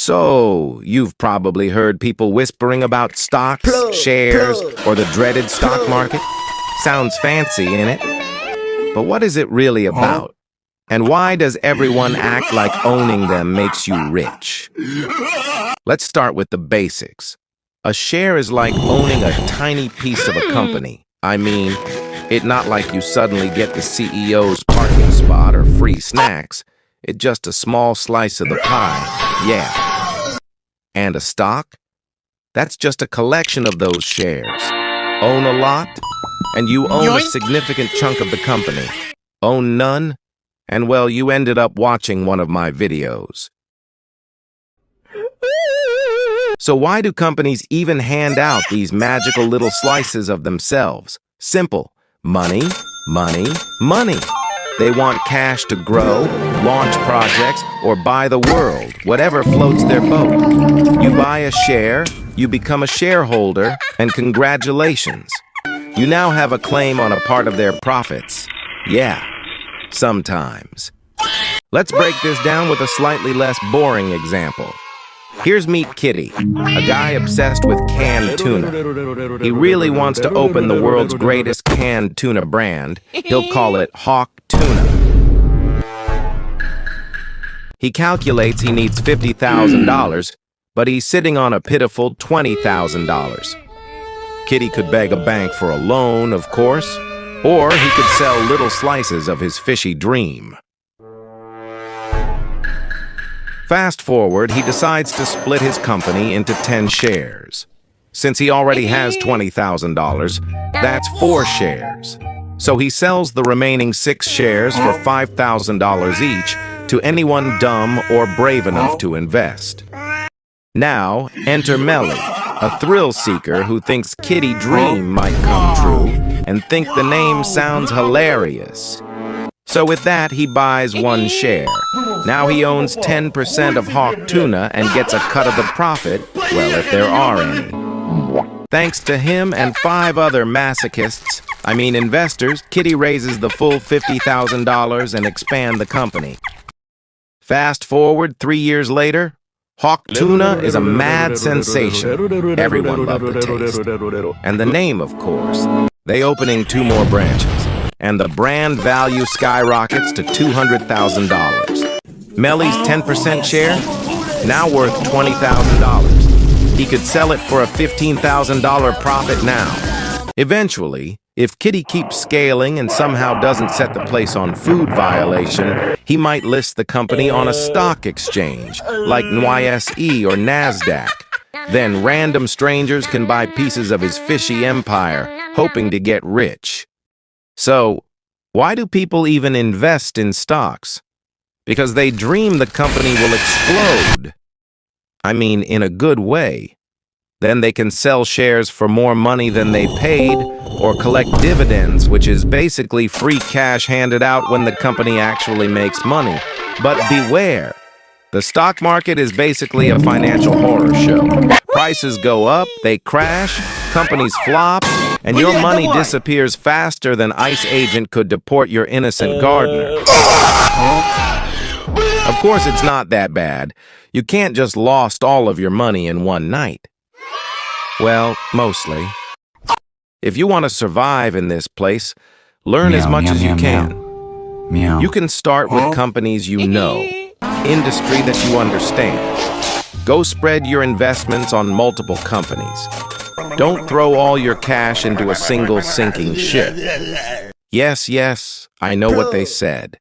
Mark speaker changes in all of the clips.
Speaker 1: So, you've probably heard people whispering about stocks, shares, or the dreaded stock market. Sounds fancy, innit? But what is it really about? And why does everyone act like owning them makes you rich? Let's start with the basics. A share is like owning a tiny piece of a company. I mean, it's not like you suddenly get the CEO's parking spot or free snacks. It's just a small slice of the pie, yeah. And a stock? That's just a collection of those shares. Own a lot, and you own a significant chunk of the company. Own none, and well, you ended up watching one of my videos. So why do companies even hand out these magical little slices of themselves? Simple. Money, money, money. They want cash to grow, launch projects, or buy the world, whatever floats their boat. You buy a share, you become a shareholder, and congratulations. You now have a claim on a part of their profits. Yeah, sometimes. Let's break this down with a slightly less boring example. Here's Meet Kitty, a guy obsessed with canned tuna. He really wants to open the world's greatest canned tuna brand. He'll call it Hawk Tuna. He calculates he needs $50,000, but he's sitting on a pitiful $20,000. Kitty could beg a bank for a loan, of course, or he could sell little slices of his fishy dream. Fast forward, he decides to split his company into 10 shares. Since he already has $20,000, that's 4 shares. So he sells the remaining 6 shares for $5,000 each to anyone dumb or brave enough to invest. Now, enter Melly, a thrill seeker who thinks Kitty Dream might come true and think the name sounds hilarious. So with that, he buys 1 share. Now he owns 10% of Hawk Tuna and gets a cut of the profit, well, if there are any. Thanks to him and 5 other investors, Kitty raises the full $50,000 and expand the company. Fast forward 3 years later, Hawk Tuna is a mad sensation. Everyone loved the taste. And the name, of course. They opening 2 more branches. And the brand value skyrockets to $200,000. Melly's 10% share, now worth $20,000. He could sell it for a $15,000 profit now. Eventually, if Kitty keeps scaling and somehow doesn't set the place on food violation, he might list the company on a stock exchange, like NYSE or NASDAQ. Then random strangers can buy pieces of his fishy empire, hoping to get rich. So, why do people even invest in stocks? Because they dream the company will explode. I mean, in a good way. Then they can sell shares for more money than they paid, or collect dividends, which is basically free cash handed out when the company actually makes money. But beware. The stock market is basically a financial horror show. Prices go up, they crash, companies flop, and your money disappears faster than ICE agent could deport your innocent gardener. Of course, it's not that bad. You can't just lost all of your money in one night. Well, mostly. If you want to survive in this place, learn as much as you can. You can start with companies you know, industry that you understand. Go spread your investments on multiple companies. Don't throw all your cash into a single sinking ship. Yes, I know what they said.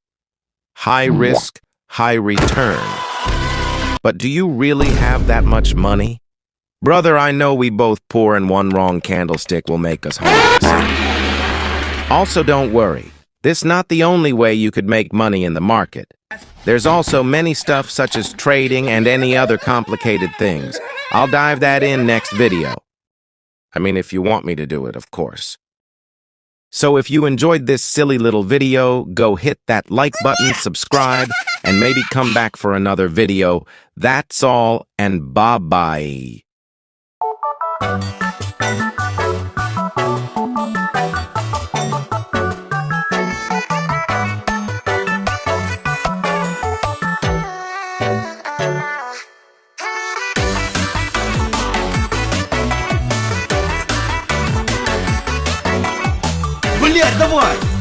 Speaker 1: High risk, high return. But do you really have that much money? Brother, I know we both poor and one wrong candlestick will make us homeless. Also, don't worry. This is not the only way you could make money in the market. There's also many stuff such as trading and any other complicated things. I'll dive that in next video. I mean, if you want me to do it, of course. So if you enjoyed this silly little video, go hit that like button, subscribe, and maybe come back for another video. That's all, and bye-bye.
Speaker 2: Блядь, давай!